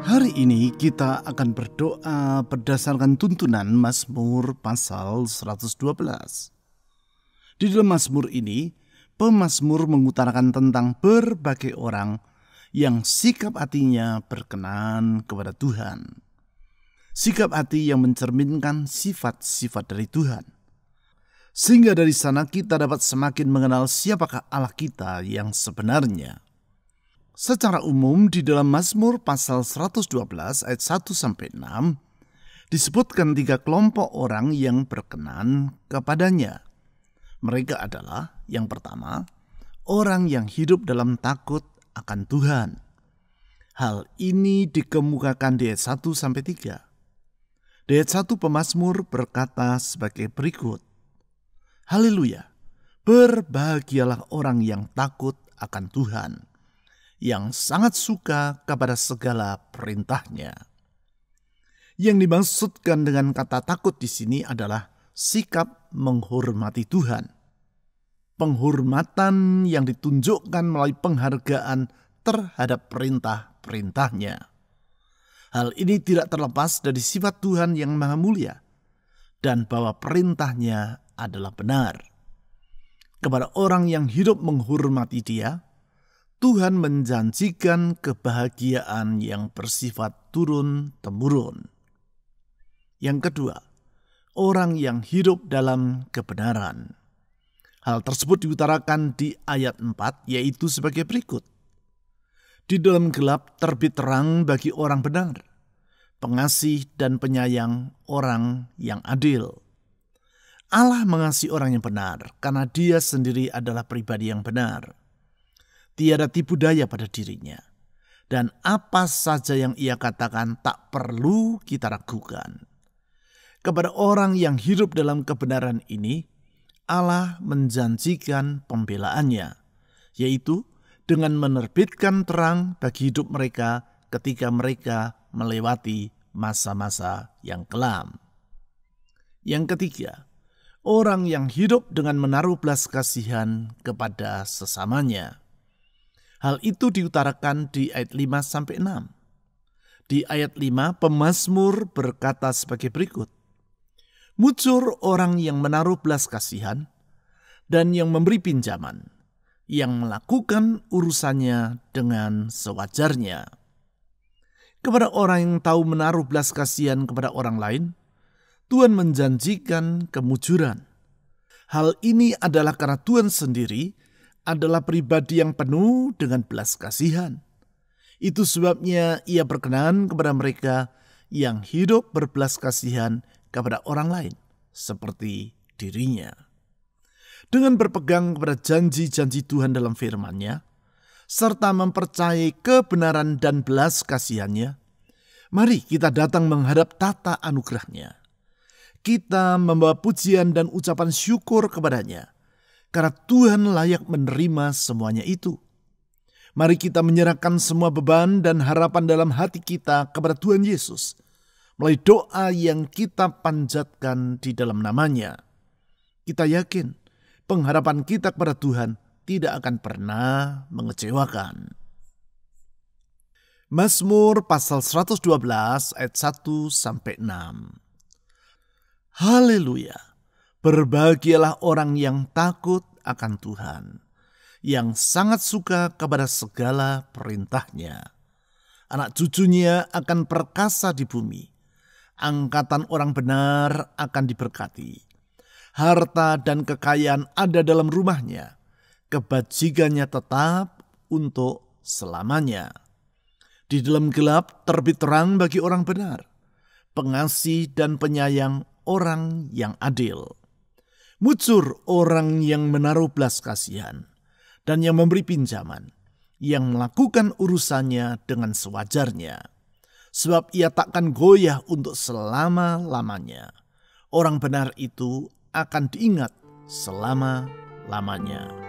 Hari ini kita akan berdoa berdasarkan tuntunan Mazmur pasal 112. Di dalam Mazmur ini, pemazmur mengutarakan tentang berbagai orang yang sikap hatinya berkenan kepada Tuhan. Sikap hati yang mencerminkan sifat-sifat dari Tuhan. Sehingga dari sana kita dapat semakin mengenal siapakah Allah kita yang sebenarnya. Secara umum di dalam Mazmur pasal 112 ayat 1-6 disebutkan 3 kelompok orang yang berkenan kepadanya. Mereka adalah yang pertama, orang yang hidup dalam takut akan Tuhan. Hal ini dikemukakan di ayat 1-3. Di ayat 1 pemazmur berkata sebagai berikut. Haleluya, berbahagialah orang yang takut akan Tuhan, yang sangat suka kepada segala perintahnya. Yang dimaksudkan dengan kata takut di sini adalah sikap menghormati Tuhan. Penghormatan yang ditunjukkan melalui penghargaan terhadap perintah-perintahnya. Hal ini tidak terlepas dari sifat Tuhan yang maha mulia dan bahwa perintahnya adalah benar. Kepada orang yang hidup menghormati Dia, Tuhan menjanjikan kebahagiaan yang bersifat turun-temurun. Yang kedua, orang yang hidup dalam kebenaran. Hal tersebut diutarakan di ayat 4, yaitu sebagai berikut. Di dalam gelap terbit terang bagi orang benar, pengasih dan penyayang orang yang adil. Allah mengasihi orang yang benar karena Dia sendiri adalah pribadi yang benar. Tiada tipu daya pada dirinya. Dan apa saja yang Ia katakan tak perlu kita ragukan. Kepada orang yang hidup dalam kebenaran ini, Allah menjanjikan pembelaannya, yaitu dengan menerbitkan terang bagi hidup mereka ketika mereka melewati masa-masa yang kelam. Yang ketiga, orang yang hidup dengan menaruh belas kasihan kepada sesamanya. Hal itu diutarakan di ayat 5-6. Di ayat 5, pemazmur berkata sebagai berikut. Mujur orang yang menaruh belas kasihan dan yang memberi pinjaman, yang melakukan urusannya dengan sewajarnya. Kepada orang yang tahu menaruh belas kasihan kepada orang lain, Tuhan menjanjikan kemujuran. Hal ini adalah karena Tuhan sendiri adalah pribadi yang penuh dengan belas kasihan, Itu sebabnya ia berkenan kepada mereka yang hidup berbelas kasihan kepada orang lain seperti dirinya. Dengan berpegang kepada janji-janji Tuhan dalam firman-Nya, serta mempercayai kebenaran dan belas kasihan-Nya, mari kita datang menghadap tata anugerah-Nya. Kita membawa pujian dan ucapan syukur kepada-Nya, karena Tuhan layak menerima semuanya itu. Mari kita menyerahkan semua beban dan harapan dalam hati kita kepada Tuhan Yesus melalui doa yang kita panjatkan di dalam nama-Nya. Kita yakin pengharapan kita kepada Tuhan tidak akan pernah mengecewakan. Mazmur pasal 112 ayat 1-6. Haleluya! Berbahagialah orang yang takut akan Tuhan, yang sangat suka kepada segala perintah-Nya. Anak cucunya akan perkasa di bumi. Angkatan orang benar akan diberkati. Harta dan kekayaan ada dalam rumahnya. Kebajikannya tetap untuk selamanya. Di dalam gelap terbit terang bagi orang benar. Pengasih dan penyayang orang yang adil. Mujur orang yang menaruh belas kasihan dan yang memberi pinjaman, yang melakukan urusannya dengan sewajarnya. Sebab ia takkan goyah untuk selama-lamanya. Orang benar itu akan diingat selama-lamanya.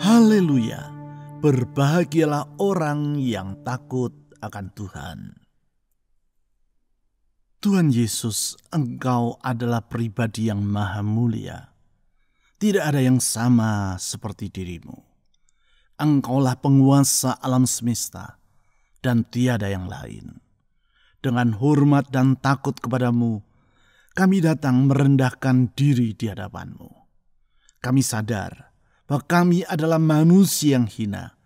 Haleluya, berbahagialah orang yang takut akan Tuhan. Tuhan Yesus, Engkau adalah pribadi yang maha mulia. Tidak ada yang sama seperti dirimu. Engkaulah penguasa alam semesta dan tiada yang lain. Dengan hormat dan takut kepadamu, kami datang merendahkan diri di hadapanmu. Kami sadar bahwa kami adalah manusia yang hina,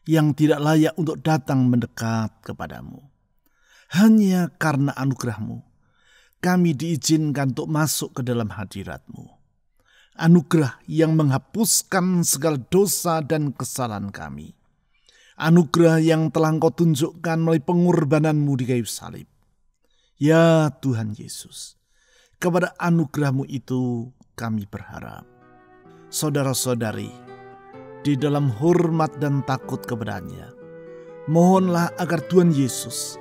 yang tidak layak untuk datang mendekat kepadamu. Hanya karena anugerah-Mu, kami diizinkan untuk masuk ke dalam hadirat-Mu. Anugerah yang menghapuskan segala dosa dan kesalahan kami. Anugerah yang telah Engkau tunjukkan melalui pengorbanan-Mu di kayu salib. Ya Tuhan Yesus, kepada anugerah-Mu itu kami berharap. Saudara-saudari, di dalam hormat dan takut kepadanya, Mohonlah agar Tuhan Yesus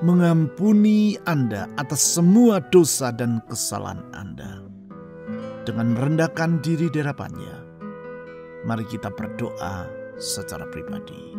mengampuni Anda atas semua dosa dan kesalahan Anda. Dengan merendahkan diri di hadapan-Nya, mari kita berdoa secara pribadi.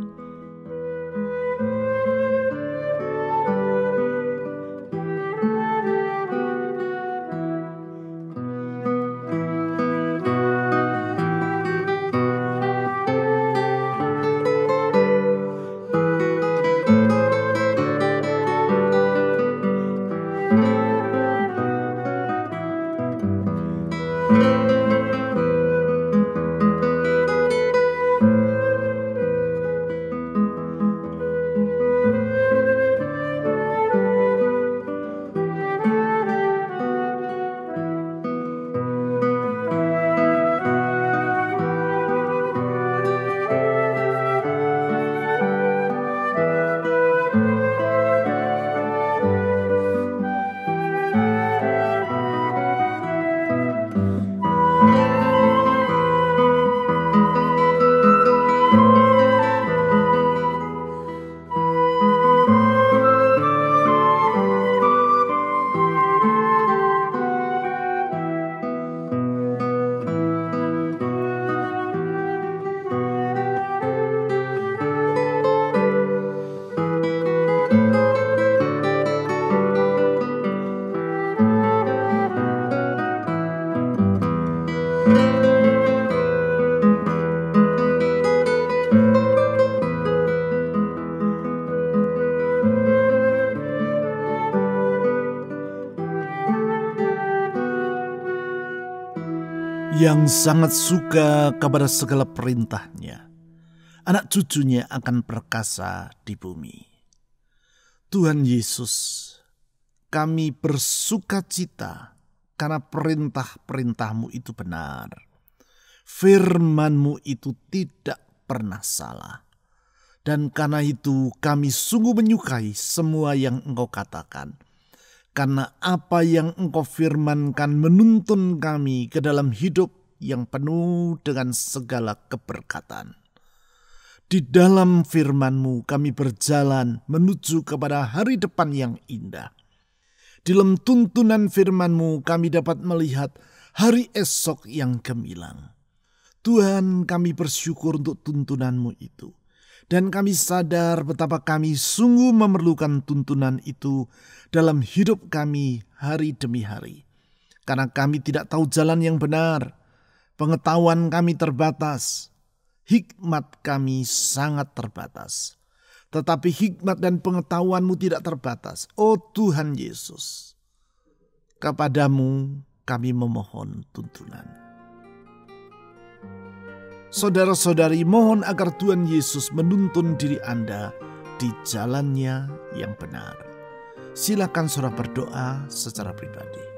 Yang sangat suka kepada segala perintah-Nya, anak cucunya akan perkasa di bumi. Tuhan Yesus, kami bersuka cita karena perintah-perintah-Mu itu benar. Firman-Mu itu tidak pernah salah. Dan karena itu kami sungguh menyukai semua yang Engkau katakan. Karena apa yang Engkau firmankan menuntun kami ke dalam hidup yang penuh dengan segala keberkatan. Di dalam firman-Mu kami berjalan menuju kepada hari depan yang indah. Di dalam tuntunan firman-Mu kami dapat melihat hari esok yang gemilang. Tuhan, kami bersyukur untuk tuntunan-Mu itu. Dan kami sadar betapa kami sungguh memerlukan tuntunan itu dalam hidup kami hari demi hari. Karena kami tidak tahu jalan yang benar, pengetahuan kami terbatas, hikmat kami sangat terbatas. Tetapi hikmat dan pengetahuan-Mu tidak terbatas. Oh Tuhan Yesus, kepadamu kami memohon tuntunan. Saudara-saudari, mohon agar Tuhan Yesus menuntun diri Anda di jalannya yang benar. Silakan saudara berdoa secara pribadi.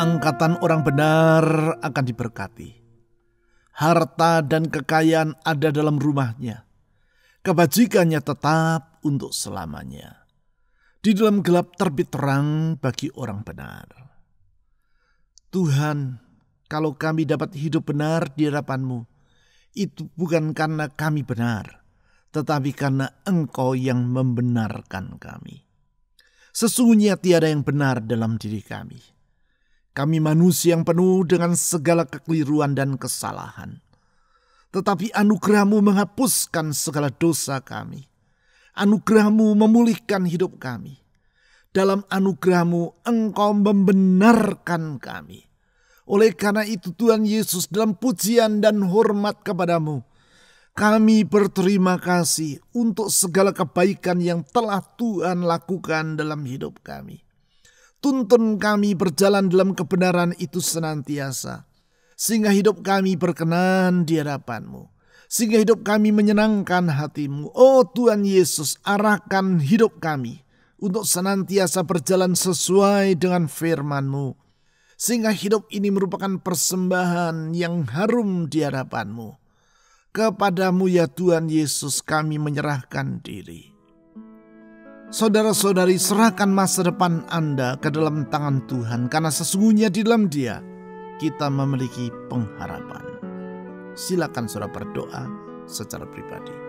Angkatan orang benar akan diberkati. Harta dan kekayaan ada dalam rumahnya. Kebajikannya tetap untuk selamanya. Di dalam gelap terbit terang bagi orang benar. Tuhan, kalau kami dapat hidup benar di hadapan-Mu, itu bukan karena kami benar, tetapi karena Engkau yang membenarkan kami. Sesungguhnya tiada yang benar dalam diri kami. Kami manusia yang penuh dengan segala kekeliruan dan kesalahan. Tetapi anugerah-Mu menghapuskan segala dosa kami. Anugerah-Mu memulihkan hidup kami. Dalam anugerah-Mu Engkau membenarkan kami. Oleh karena itu Tuhan Yesus, dalam pujian dan hormat kepada-Mu, kami berterima kasih untuk segala kebaikan yang telah Tuhan lakukan dalam hidup kami. Tuntun kami berjalan dalam kebenaran itu senantiasa, sehingga hidup kami berkenan di hadapan-Mu, sehingga hidup kami menyenangkan hati-Mu. Oh Tuhan Yesus, arahkan hidup kami untuk senantiasa berjalan sesuai dengan firman-Mu, sehingga hidup ini merupakan persembahan yang harum di hadapan-Mu. Kepada-Mu ya Tuhan Yesus kami menyerahkan diri. Saudara-saudari, serahkan masa depan Anda ke dalam tangan Tuhan, karena sesungguhnya di dalam Dia kita memiliki pengharapan. Silakan saudara berdoa secara pribadi.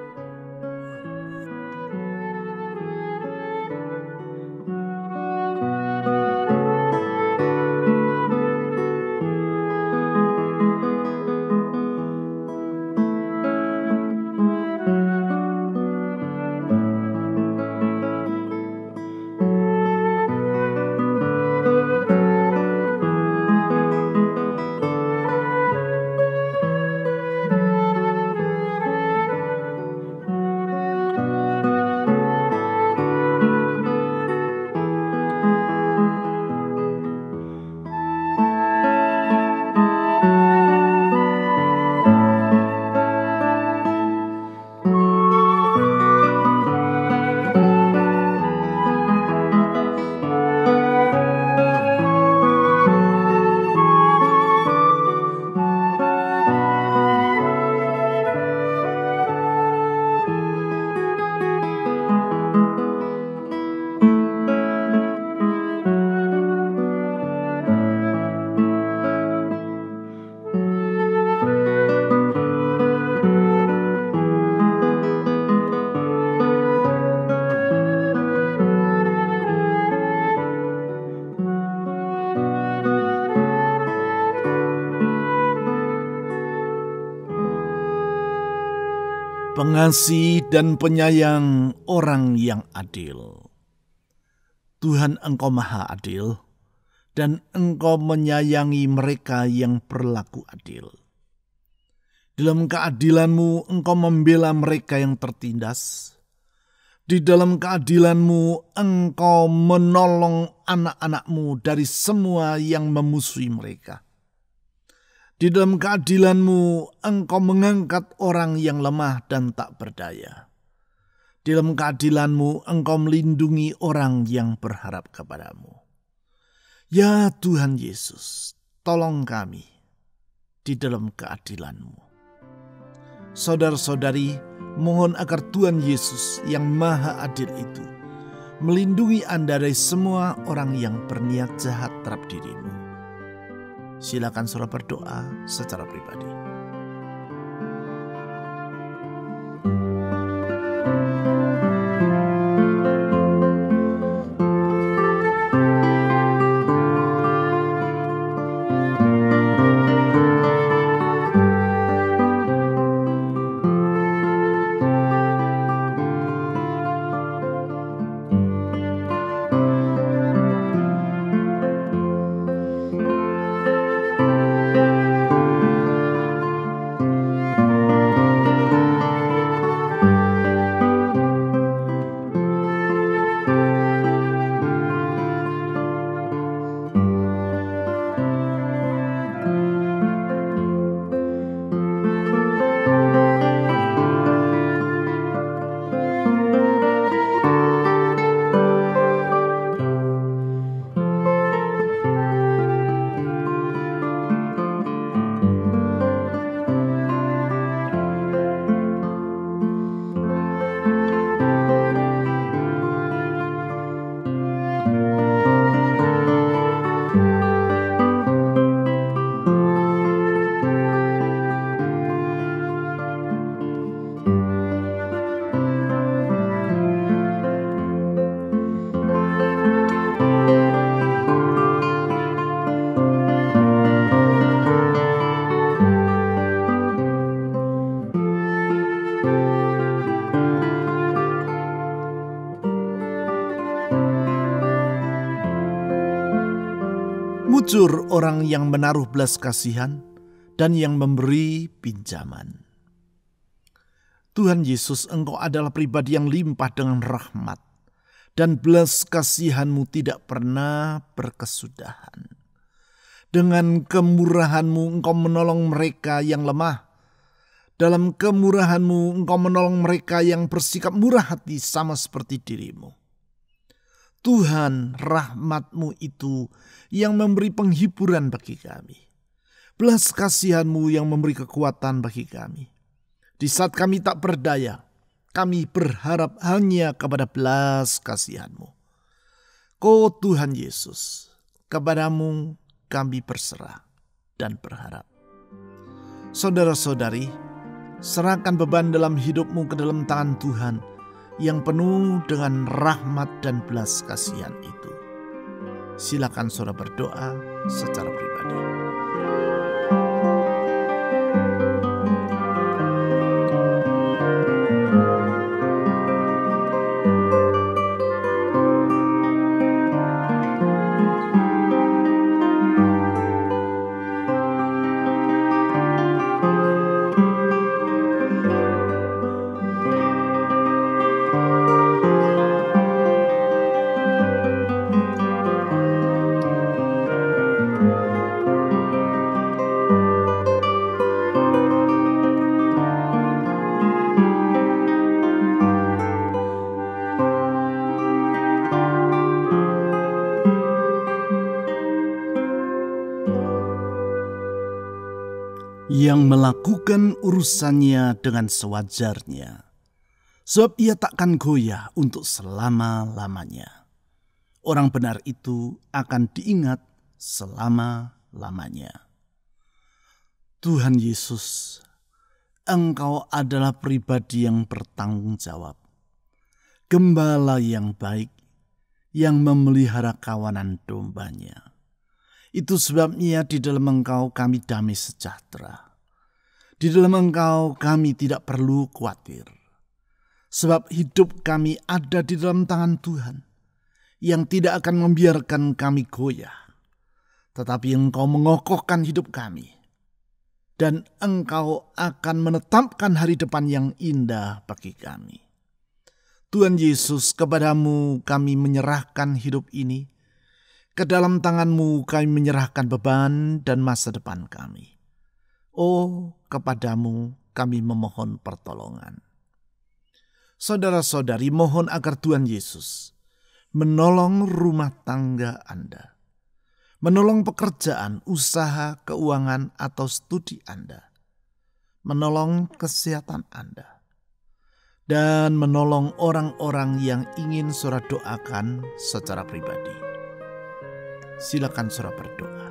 Pengasih dan penyayang orang yang adil. Tuhan, Engkau maha adil, dan Engkau menyayangi mereka yang berlaku adil. Dalam keadilan-Mu Engkau membela mereka yang tertindas. Di dalam keadilan-Mu Engkau menolong anak-anak-Mu dari semua yang memusuhi mereka. Di dalam keadilan-Mu Engkau mengangkat orang yang lemah dan tak berdaya. Di dalam keadilan-Mu Engkau melindungi orang yang berharap kepada-Mu. Ya Tuhan Yesus, tolong kami di dalam keadilan-Mu. Saudara-saudari, mohon agar Tuhan Yesus yang maha adil itu melindungi Anda dari semua orang yang berniat jahat terhadap diri-Mu. Silakan saudara berdoa secara pribadi. jujur orang yang menaruh belas kasihan dan yang memberi pinjaman. Tuhan Yesus, Engkau adalah pribadi yang limpah dengan rahmat, dan belas kasihan-Mu tidak pernah berkesudahan. Dengan kemurahan-Mu Engkau menolong mereka yang lemah. Dalam kemurahan-Mu Engkau menolong mereka yang bersikap murah hati sama seperti diri-Mu. Tuhan, rahmat-Mu itu yang memberi penghiburan bagi kami. Belas kasihan-Mu yang memberi kekuatan bagi kami. Di saat kami tak berdaya, kami berharap hanya kepada belas kasihan-Mu. Tuhan Yesus, kepadamu kami berserah dan berharap. Saudara-saudari, serahkan beban dalam hidupmu ke dalam tangan Tuhan yang penuh dengan rahmat dan belas kasihan itu. Silakan saudara berdoa secara pribadi. Yang melakukan urusannya dengan sewajarnya, sebab ia takkan goyah untuk selama-lamanya. Orang benar itu akan diingat selama-lamanya. Tuhan Yesus, Engkau adalah pribadi yang bertanggung jawab, gembala yang baik, yang memelihara kawanan dombanya. Itu sebabnya di dalam Engkau kami damai sejahtera. Di dalam Engkau kami tidak perlu khawatir. Sebab hidup kami ada di dalam tangan Tuhan, yang tidak akan membiarkan kami goyah. Tetapi Engkau mengokohkan hidup kami. Dan Engkau akan menetapkan hari depan yang indah bagi kami. Tuhan Yesus, kepadamu kami menyerahkan hidup ini. Ke dalam tangan-Mu kami menyerahkan beban dan masa depan kami. Kepadamu kami memohon pertolongan. Saudara-saudari, mohon agar Tuhan Yesus menolong rumah tangga Anda, menolong pekerjaan, usaha, keuangan, atau studi Anda, menolong kesehatan Anda, dan menolong orang-orang yang ingin saudara doakan secara pribadi. Silakan saudara berdoa.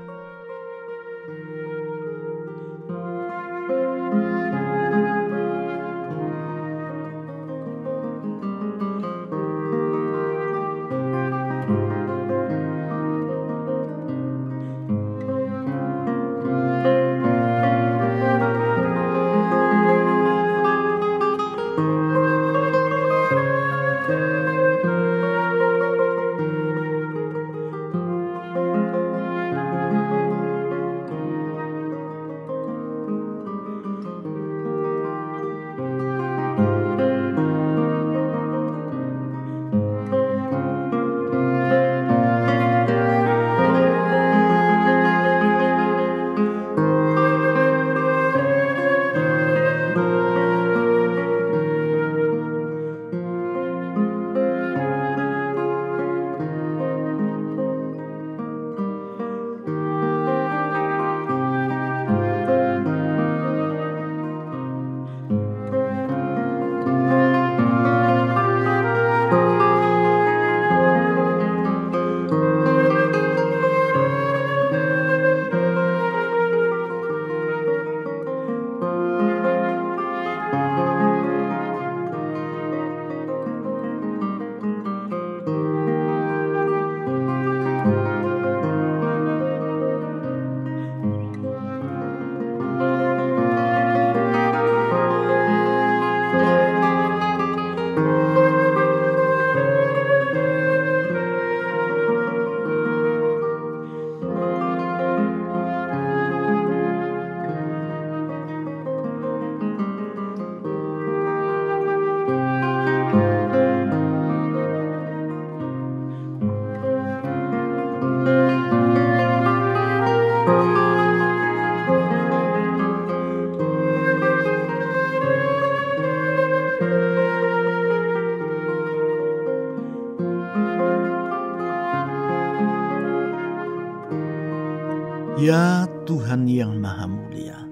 Ya Tuhan yang Maha Mulia,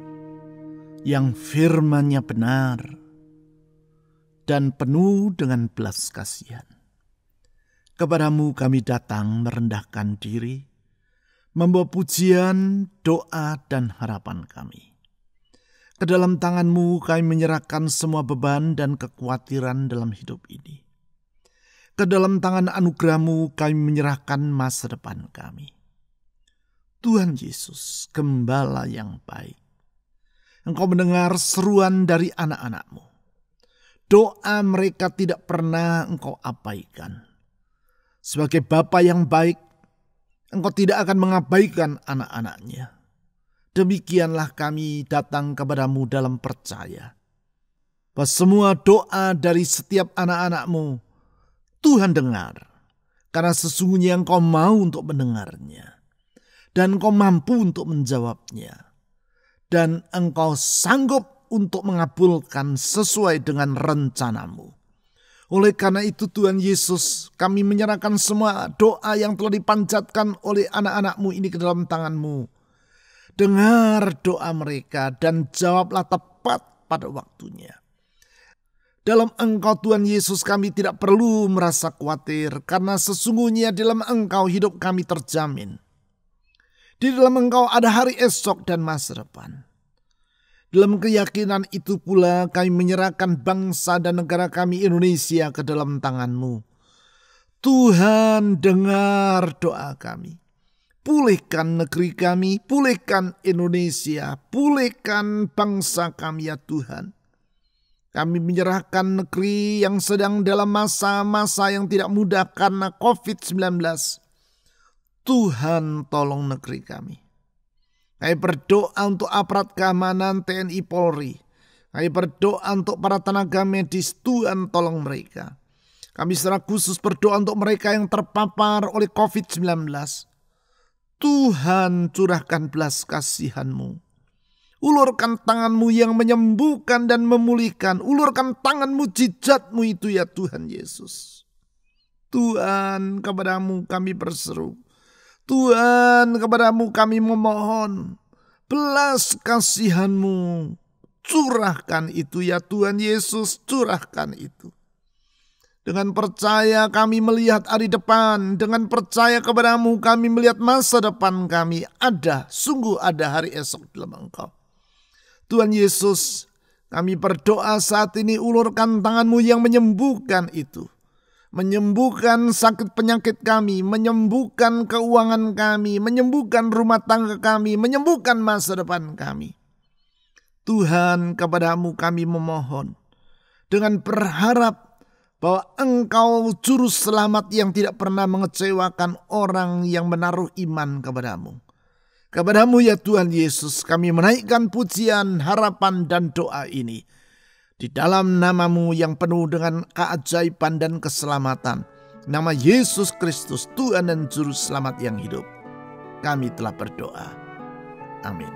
yang firman-Nya benar dan penuh dengan belas kasihan. Kepadamu kami datang merendahkan diri, membawa pujian, doa, dan harapan kami. Ke dalam tangan-Mu kami menyerahkan semua beban dan kekhawatiran dalam hidup ini. Ke dalam tangan anugerah-Mu kami menyerahkan masa depan kami. Tuhan Yesus, Gembala yang baik, Engkau mendengar seruan dari anak-anak-Mu. Doa mereka tidak pernah Engkau abaikan. Sebagai Bapa yang baik, Engkau tidak akan mengabaikan anak-anak-Nya. Demikianlah kami datang kepadamu dalam percaya bahwa semua doa dari setiap anak-anak-Mu Tuhan dengar, karena sesungguhnya Engkau mau untuk mendengarnya, dan Engkau mampu untuk menjawabnya, dan Engkau sanggup untuk mengabulkan sesuai dengan rencana-Mu. Oleh karena itu Tuhan Yesus, kami menyerahkan semua doa yang telah dipanjatkan oleh anak-anak-Mu ini ke dalam tangan-Mu. Dengar doa mereka dan jawablah tepat pada waktunya. Dalam Engkau Tuhan Yesus kami tidak perlu merasa khawatir, karena sesungguhnya dalam Engkau hidup kami terjamin. Di dalam Engkau ada hari esok dan masa depan. Dalam keyakinan itu pula kami menyerahkan bangsa dan negara kami Indonesia ke dalam tangan-Mu. Tuhan, dengar doa kami. Pulihkan negeri kami, pulihkan Indonesia, pulihkan bangsa kami ya Tuhan. Kami menyerahkan negeri yang sedang dalam masa-masa yang tidak mudah karena COVID-19. Tuhan, tolong negeri kami. Kami berdoa untuk aparat keamanan TNI Polri. Kami berdoa untuk para tenaga medis. Tuhan, tolong mereka. Kami secara khusus berdoa untuk mereka yang terpapar oleh COVID-19. Tuhan, curahkan belas kasihan-Mu. Ulurkan tangan-Mu yang menyembuhkan dan memulihkan. Ulurkan tangan mujizat-Mu itu ya Tuhan Yesus. Tuhan, kepadamu kami berseru. Tuhan, kepadamu kami memohon, belas kasihan-Mu, curahkan itu ya Tuhan Yesus, curahkan itu. Dengan percaya kami melihat hari depan, dengan percaya kepadamu kami melihat masa depan kami, sungguh ada hari esok dalam Engkau. Tuhan Yesus, kami berdoa saat ini, ulurkan tangan-Mu yang menyembuhkan itu. Menyembuhkan sakit penyakit kami, menyembuhkan keuangan kami, menyembuhkan rumah tangga kami, menyembuhkan masa depan kami. Tuhan, kepadamu kami memohon dengan berharap bahwa Engkau juru selamat yang tidak pernah mengecewakan orang yang menaruh iman kepadamu. Kepadamu ya Tuhan Yesus, kami menaikkan pujian, harapan dan doa ini. Di dalam nama-Mu yang penuh dengan keajaiban dan keselamatan. Nama Yesus Kristus, Tuhan dan Juru Selamat yang hidup. Kami telah berdoa. Amin.